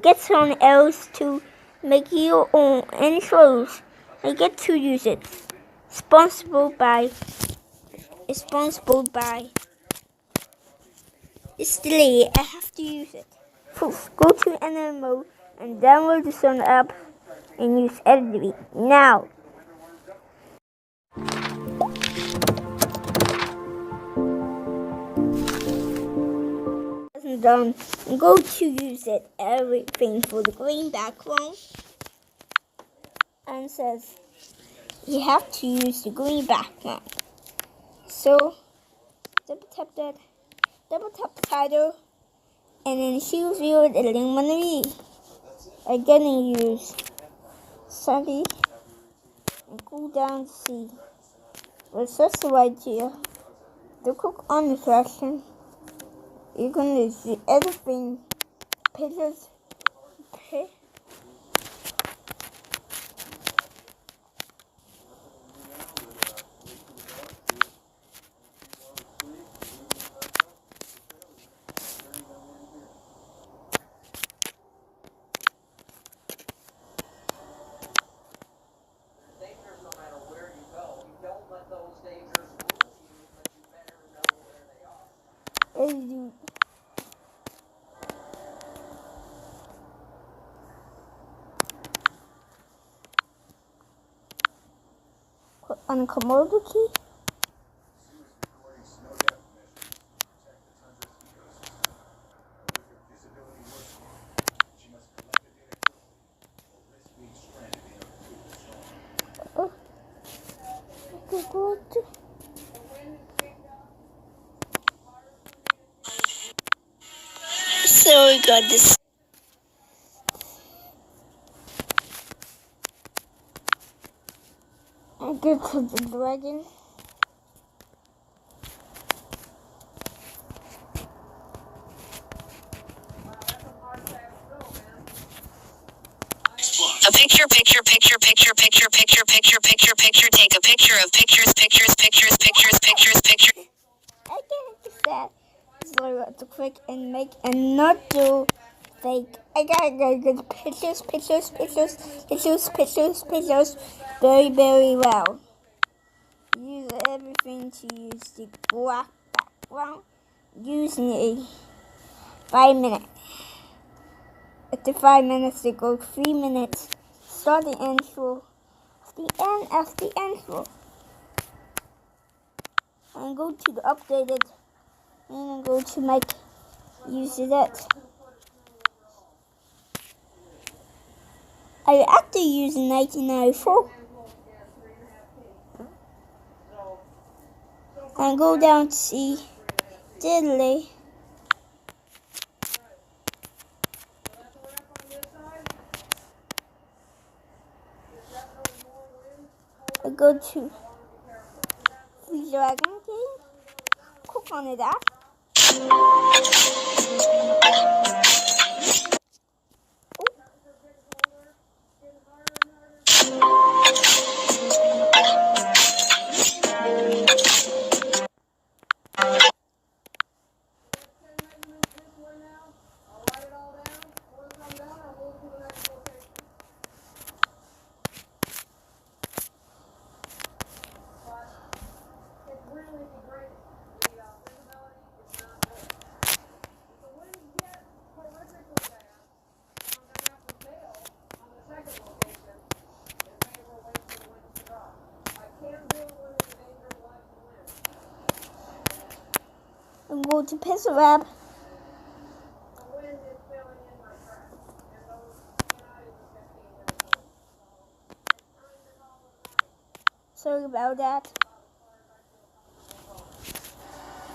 get someone else to make your own intros and get to use it. Sponsored by it's delayed. I have to use it. First, go to NL mode and download the Sun app and use Edit now. Done. Go to use it everything for the green background and says you have to use the green background. So double tap title and then choose your eliminate. I'm gonna use Sunny and go down to see. It's just the idea. To click on the section. You're gonna see everything, pictures, click on the command key. So we got this. I get to the dragon. A picture, take a picture of pictures. I get that. So I got to click and make and not do fake. I gotta get pictures very, very well. Use everything to use the black background. Using a 5 minutes. After 5 minutes, they go 3 minutes. Start the intro. After the intro. And go to the updated. And go to make use that. I actually use 1994. And go down to see Diddley. I go to the Dragon King. Click on it app. And go to Pixel Lab. Sorry about that.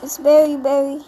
It's very, very.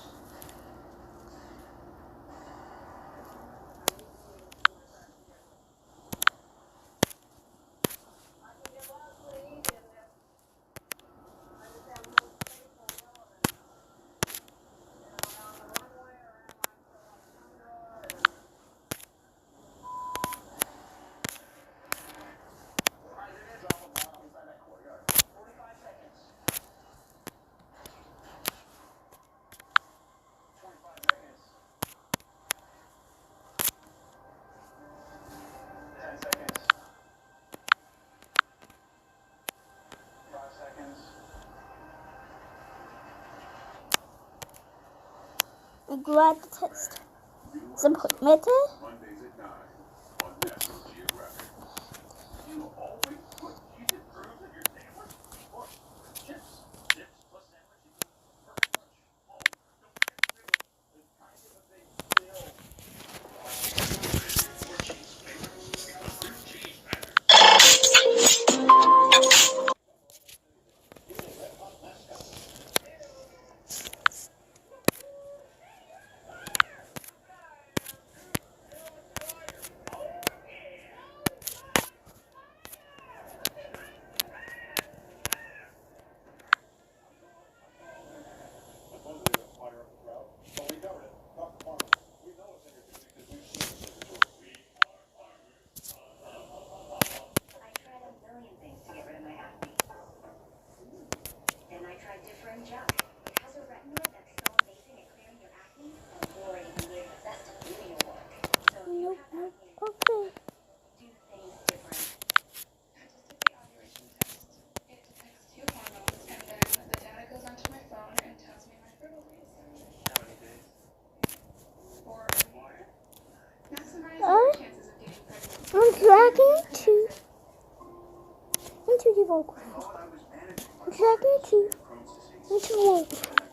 and grab the test. Support method. Okay. I'm dragging to into the vocal. I'm dragging to into the vocal.